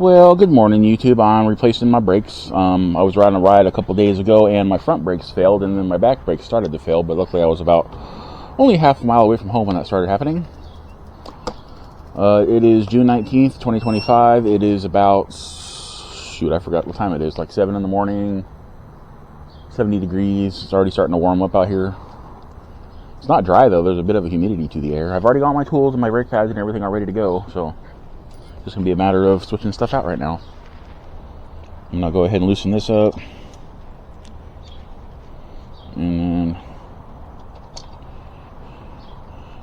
Well, good morning, YouTube. I'm replacing my brakes. I was riding a ride a couple days ago, and my front brakes failed, and then my back brakes started to fail. But luckily, I was about only half a mile away from home when that started happening. It is June 19th, 2025. It is about, I forgot what time it is. Like 7 in the morning. 70 degrees. It's already starting to warm up out here. It's not dry though. There's a bit of a humidity to the air. I've already got my tools and my brake pads and everything all ready to go, so just gonna be a matter of switching stuff out right now. I'm gonna go ahead and loosen this up, and then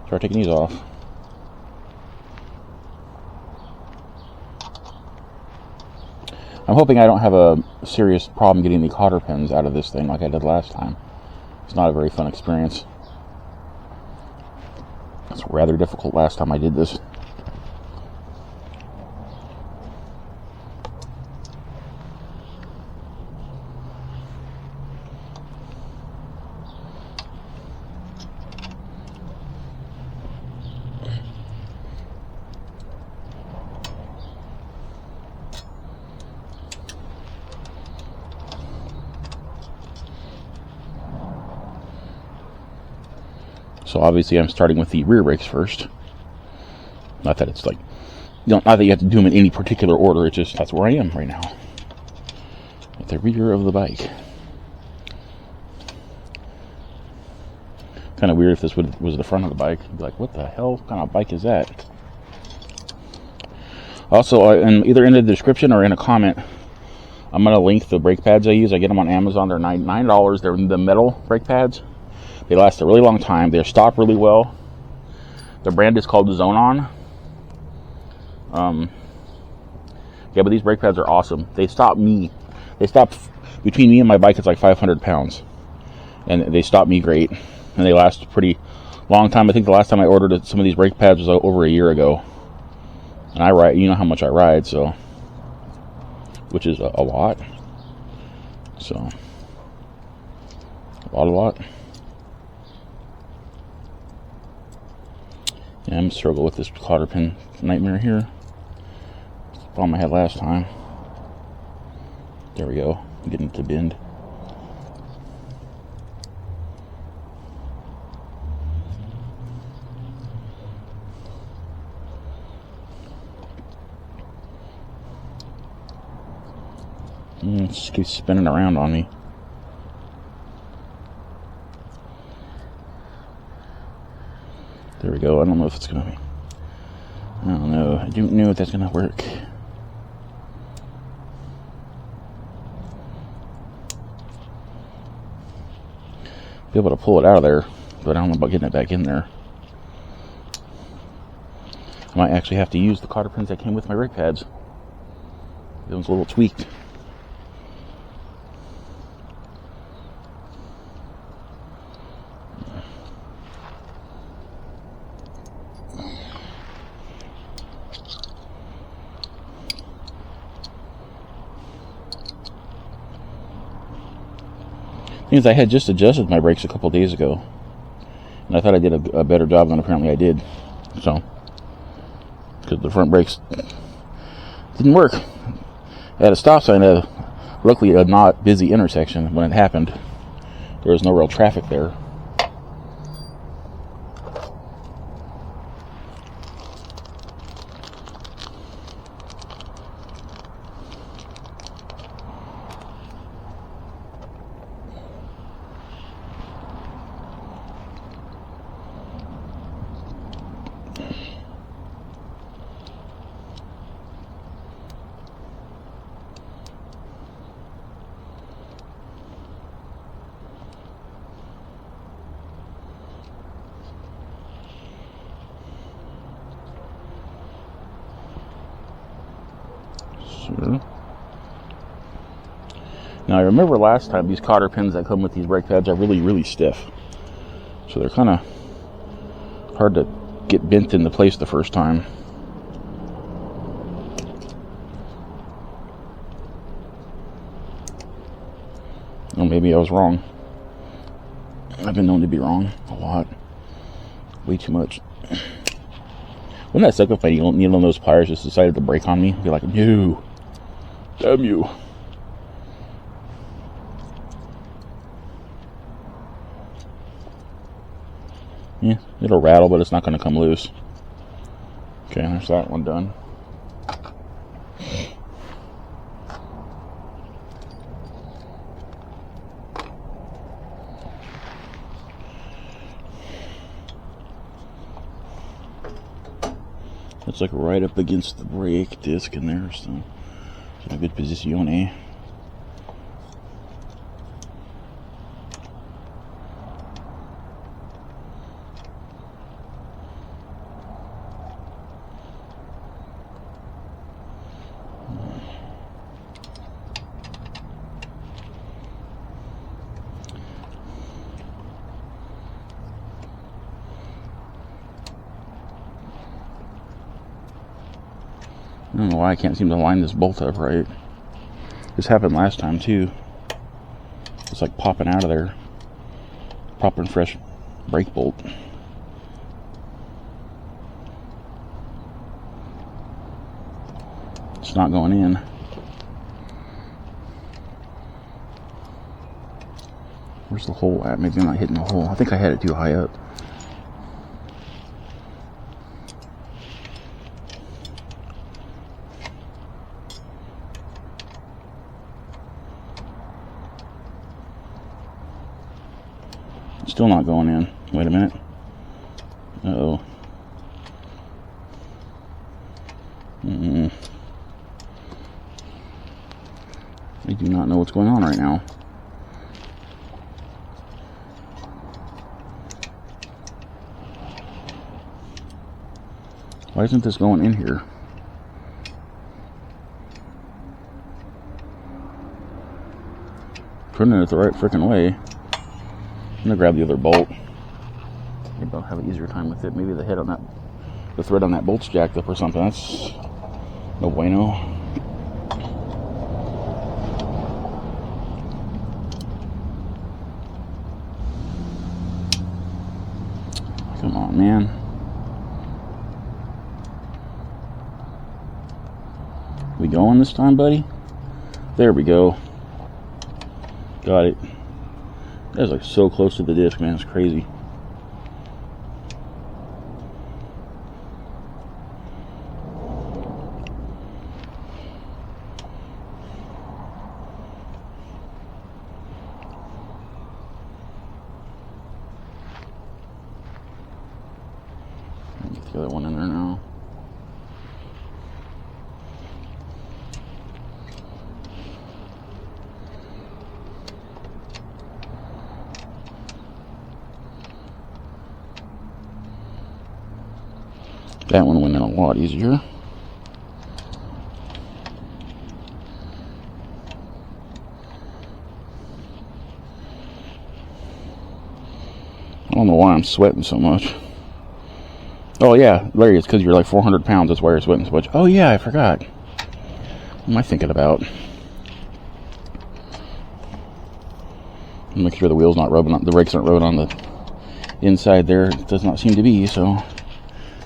start taking these off. I'm hoping I don't have a serious problem getting the cotter pins out of this thing like I did last time. It's not a very fun experience. It's rather difficult last time I did this. So obviously I'm starting with the rear brakes first. Not that it's like, not that you have to do them in any particular order, it's just that's where I am right now. At the rear of the bike. Kind of weird if this was the front of the bike. You'd be like, what the hell kind of bike is that? Also, either in the description or in a comment, I'm going to link the brake pads I use. I get them on Amazon. They're $9. They're the metal brake pads. They last a really long time. They stop really well. The brand is called Zonon. Yeah, but these brake pads are awesome. They stop between me and my bike. It's like 500 pounds, and they stop me great. And they last a pretty long time. I think the last time I ordered some of these brake pads was over a year ago. And I ride, you know how much I ride, so which is a lot. So a lot. Yeah, I'm gonna struggle with this cotter pin nightmare here. It's the problem I had last time. There we go. I'm getting it to bend. It just keeps spinning around on me. There we go. I don't know if it's going to be... I don't know. I don't know if that's going to work. Be able to pull it out of there, but I don't know about getting it back in there. I might actually have to use the cotter pins that came with my brake pads. It was a little tweaked. Thing is, I had just adjusted my brakes a couple days ago, and I thought I did a better job than apparently I did. So, because the front brakes didn't work. I had a stop sign at luckily a not busy intersection when it happened. There was no real traffic there. Now I remember last time these cotter pins that come with these brake pads are really stiff, so they're kind of hard to get bent into place the first time. Or maybe I was wrong. I've been known to be wrong a lot, way too much. Wouldn't that suck if I needle on those pliers just decided to break on me? I'd be like, no, damn you. Yeah, it'll rattle, but it's not going to come loose. Okay, there's that one done. It's like right up against the brake disc in there, so it's in a good position, eh? I don't know why I can't seem to line this bolt up right. This happened last time too. It's like popping out of there. Popping fresh brake bolt. It's not going in. Where's the hole at? Maybe I'm not hitting the hole. I think I had it too high up. Still not going in. Wait a minute. Uh-oh. I do not know what's going on right now. Why isn't this going in here? Putting it the right freaking way. I'm gonna grab the other bolt. Maybe I'll have an easier time with it. Maybe the head on that, the thread on that bolt's jacked up or something. That's no bueno. Come on, man. We going this time, buddy? There we go. Got it. That's like so close to the disc, man. It's crazy. Get the other one in there now. That one went in a lot easier. I don't know why I'm sweating so much. Oh yeah, Larry, it's because you're like 400 pounds. That's why you're sweating so much. Oh yeah, I forgot. What am I thinking about? Make sure the wheel's not rubbing on, the brakes aren't rubbing on the inside there. It does not seem to be, so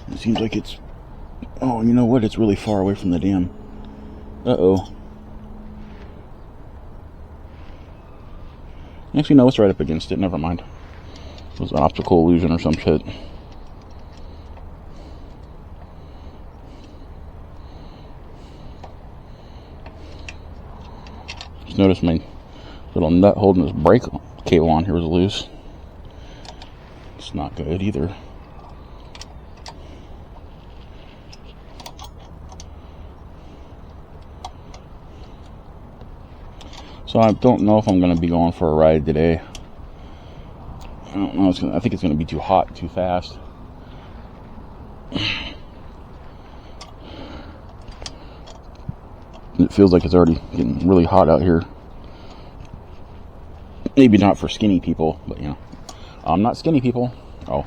it seems like it's, oh, you know what? It's really far away from the dam. Uh-oh. Actually, no, it's right up against it. Never mind. It was an optical illusion or some shit. Just noticed my little nut holding this brake cable on here was loose. It's not good either. So I don't know if I'm going to be going for a ride today. I don't know. I think it's going to be too hot, too fast. It feels like it's already getting really hot out here. Maybe not for skinny people, but you know, I'm not skinny people. Oh,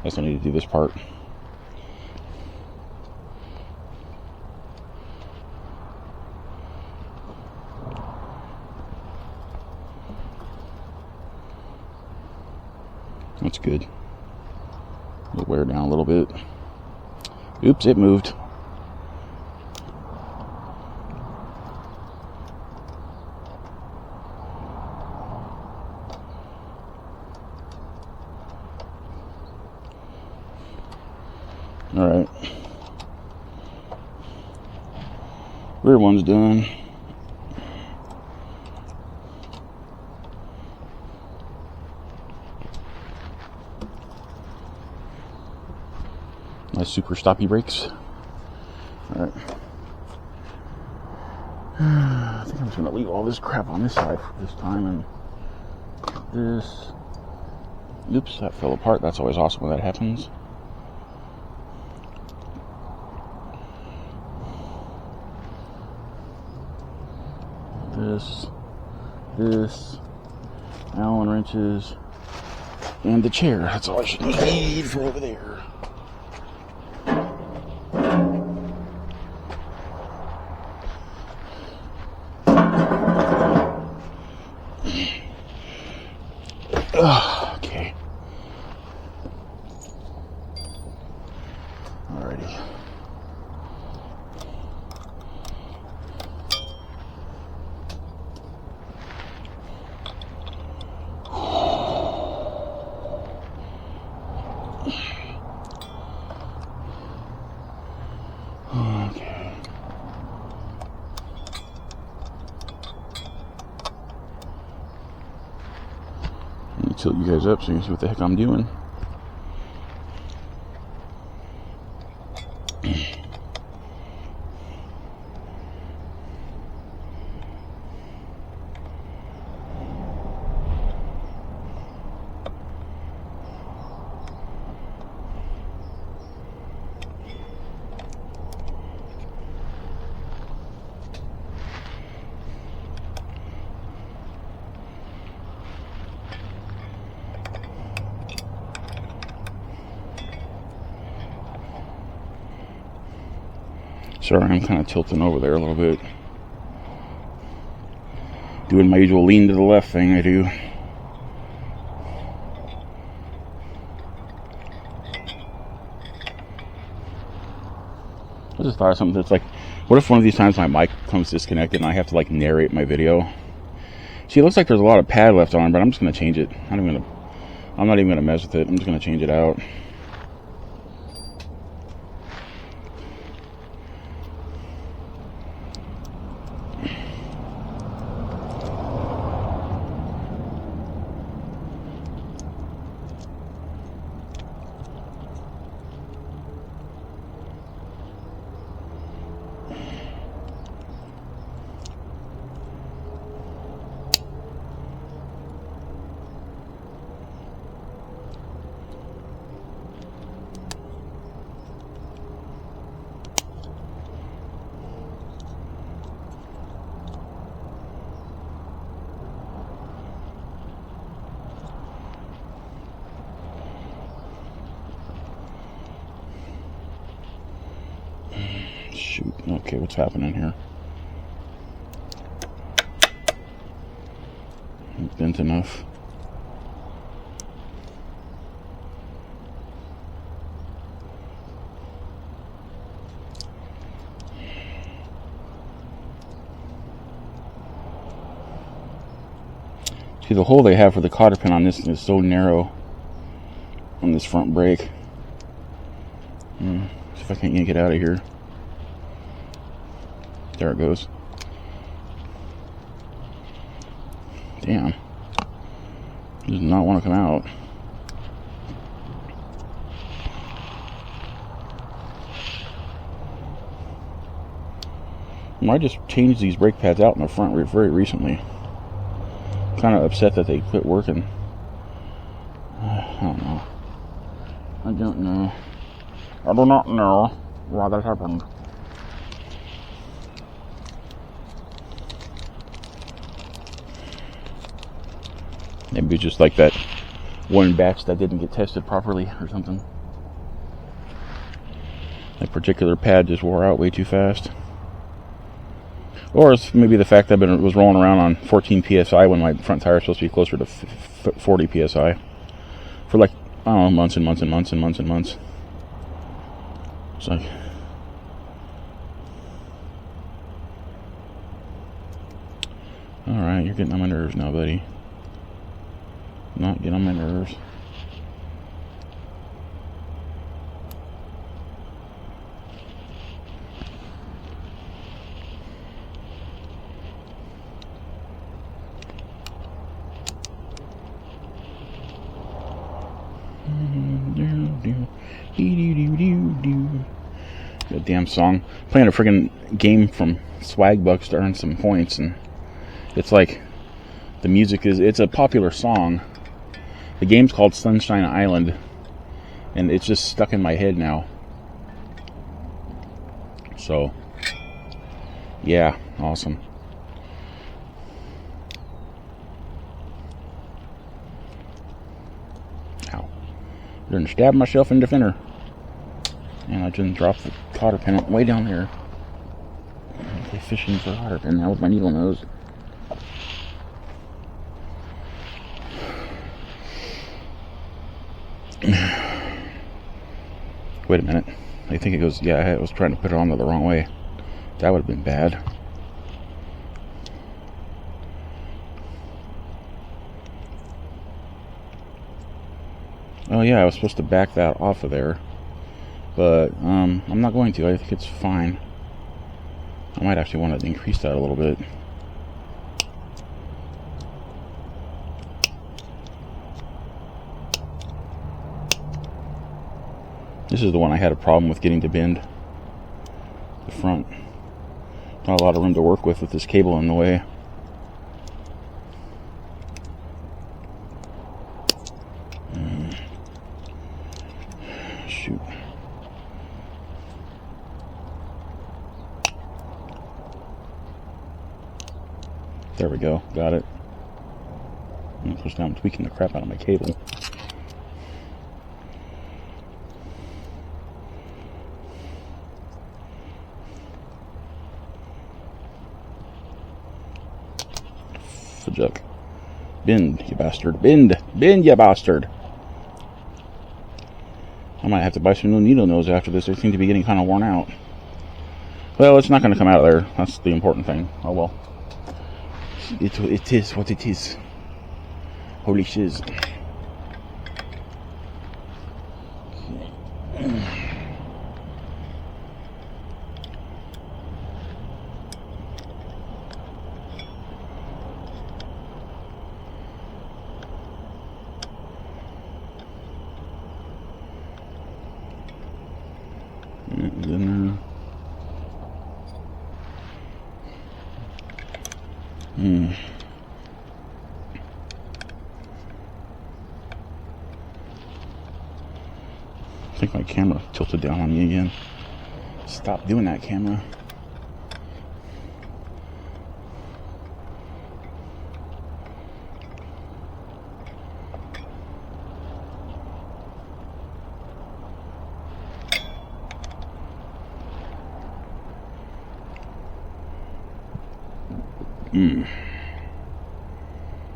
I still need to do this part. That's good. It'll wear down a little bit. Oops, it moved. All right. Rear one's done. Nice super stoppy brakes. All right. I think I'm just gonna leave all this crap on this side for this time, and this. Oops, that fell apart. That's always awesome when that happens. This, Allen wrenches, and the chair. That's all I should need for over there. Okay. Alrighty. Okay. Let me tilt you guys up so you can see what the heck I'm doing. Sorry, I'm kind of tilting over there a little bit. Doing my usual lean to the left thing I do. I just thought of something that's like, what if one of these times my mic comes disconnected and I have to like narrate my video? See, it looks like there's a lot of pad left on, but I'm just going to change it. I'm not even going to mess with it. I'm just going to change it out. Shoot. Okay, what's happening here? Bent enough. See, the hole they have for the cotter pin on this is so narrow on this front brake. See if I can't yank it out of here. There it goes. Damn. Does not want to come out. I just changed these brake pads out in the front very recently. I'm kind of upset that they quit working. I don't know. I don't know. I do not know why that happened. Maybe just like that one batch that didn't get tested properly or something. That particular pad just wore out way too fast. Or it's maybe the fact that I was rolling around on 14 PSI when my front tire is supposed to be closer to 40 PSI. For like, I don't know, months and months and months and months and months. It's like, alright, you're getting on my nerves now, buddy. Not getting on my nerves. That damn song. Playing a friggin' game from Swagbucks to earn some points, and it's like the music is, it's a popular song. The game's called Sunshine Island, and it's just stuck in my head now. So yeah, awesome. Ow. I didn't stab myself in the fender. And I didn't drop the cotter pin way down there. Okay, fishing for a cotter pin now with my needle nose. Wait a minute. I think it goes, yeah, I was trying to put it on the wrong way. That would have been bad. Oh yeah, I was supposed to back that off of there. But I'm not going to. I think it's fine. I might actually want to increase that a little bit. This is the one I had a problem with getting to bend. The front. Not a lot of room to work with this cable in the way. Shoot. There we go. Got it. And of course now I'm tweaking the crap out of my cable. Fudge. Bend, you bastard. Bend! Bend, you bastard! I might have to buy some new needle nose after this. They seem to be getting kind of worn out. Well, it's not going to come out of there. That's the important thing. Oh well. It is what it is. Holy shiz. I think my camera tilted down on me again. Stop doing that, camera.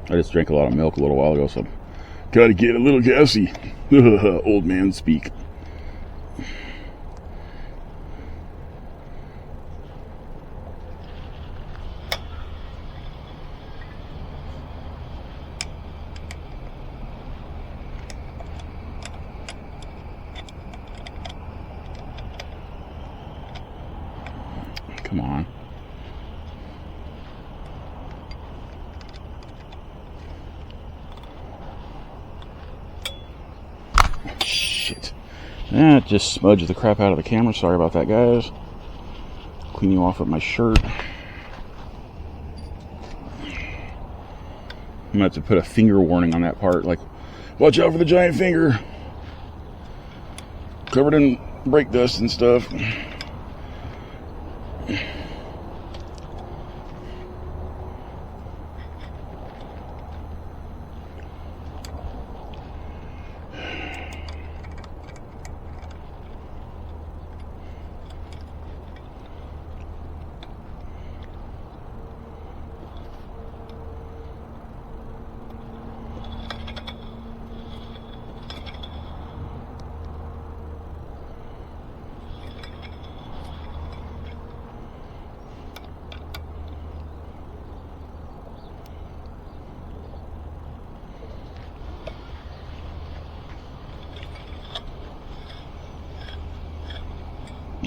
I just drank a lot of milk a little while ago, so gotta get a little gassy. Old man speak. Come on. Shit. That just smudged the crap out of the camera. Sorry about that, guys. Clean you off with my shirt. I'm gonna have to put a finger warning on that part. Like, watch out for the giant finger. Covered in brake dust and stuff.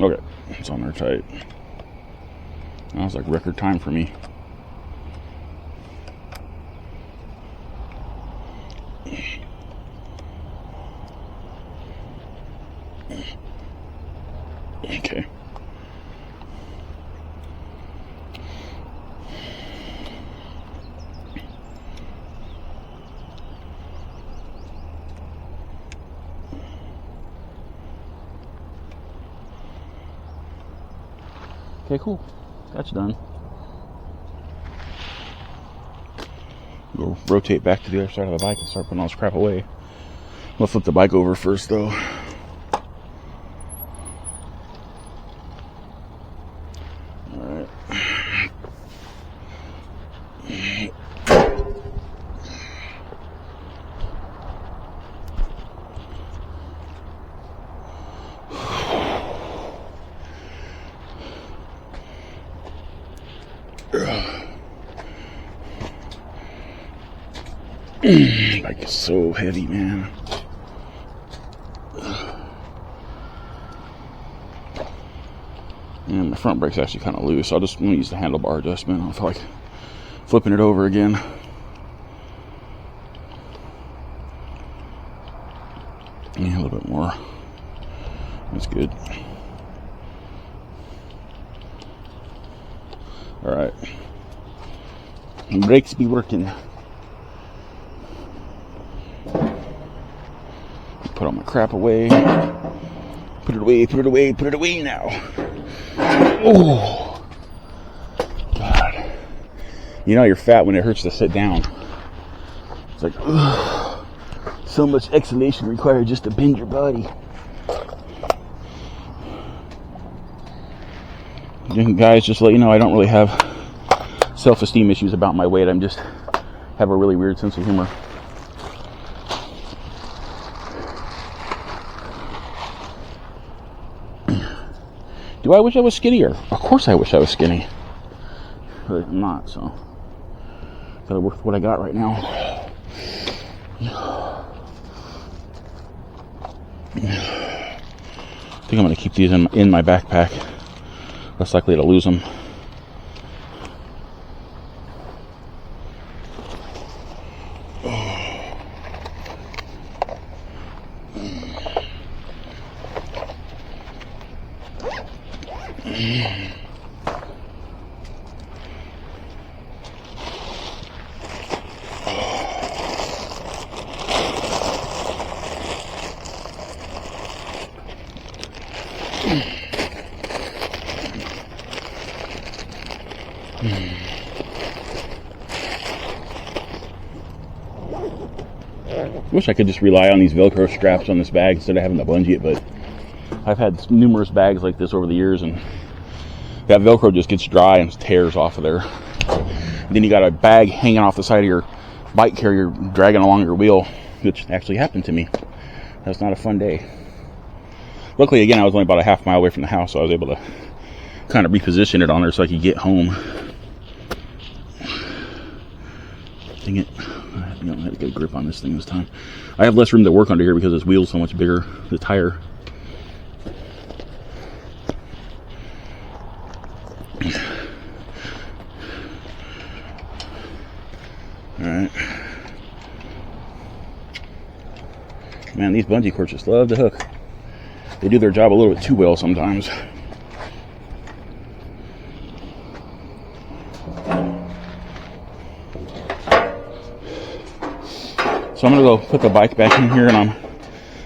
Okay, it's on there tight. That was like record time for me. Okay. Okay, cool. That's done. We'll rotate back to the other side of the bike and start putting all this crap away. I'll flip the bike over first, though. Alright. Bike is so heavy, man. And my front brake's actually kind of loose, so I'm gonna use the handlebar adjustment. I don't feel like flipping it over again. Yeah, a little bit more. That's good. Alright. Brakes be working. Put all my crap away. Put it away, put it away, put it away now. Oh, God. You know you're fat when it hurts to sit down. It's like, ugh, so much exhalation required just to bend your body. And guys, just to let you know, I don't really have self-esteem issues about my weight. I'm just have a really weird sense of humor. Do I wish I was skinnier? Of course I wish I was skinny. But I'm not, so gotta work with what I got right now. I think I'm gonna keep these in my backpack. Less likely to lose them. Wish I could just rely on these Velcro straps on this bag instead of having to bungee it, but I've had numerous bags like this over the years, and that Velcro just gets dry and tears off of there. And then you got a bag hanging off the side of your bike carrier dragging along your wheel, which actually happened to me. That's not a fun day. Luckily, again, I was only about a half mile away from the house, so I was able to kind of reposition it on there so I could get home. Dang it. I had to get a grip on this thing this time. I have less room to work under here because this wheel's so much bigger, the tire. Alright. Man, these bungee cords just love to hook. They do their job a little bit too well sometimes. So I'm gonna go put the bike back in here, and I'm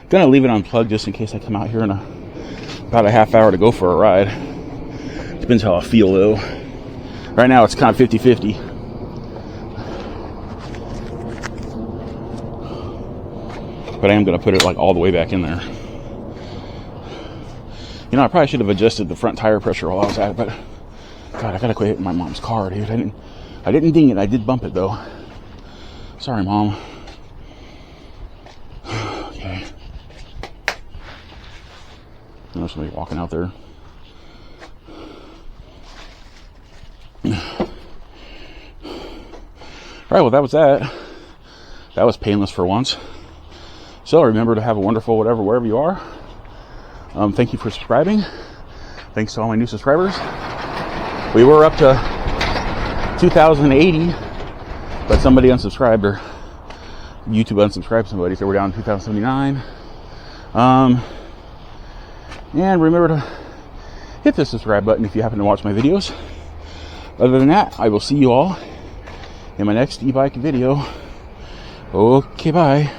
gonna leave it unplugged just in case I come out here in about a half hour to go for a ride. Depends how I feel though. Right now it's kind of 50-50. But I am gonna put it like all the way back in there. You know, I probably should have adjusted the front tire pressure while I was at it, but God, I gotta quit hitting my mom's car, dude. I didn't ding it, I did bump it though. Sorry, Mom. Okay. There's somebody walking out there. Alright, well that was that. That was painless for once. So remember to have a wonderful whatever, wherever you are. Thank you for subscribing. Thanks to all my new subscribers. We were up to 2,080, but somebody unsubscribed, or YouTube unsubscribed somebody, so we're down to 2,079. And remember to hit the subscribe button if you happen to watch my videos. Other than that, I will see you all in my next e-bike video. Okay, bye.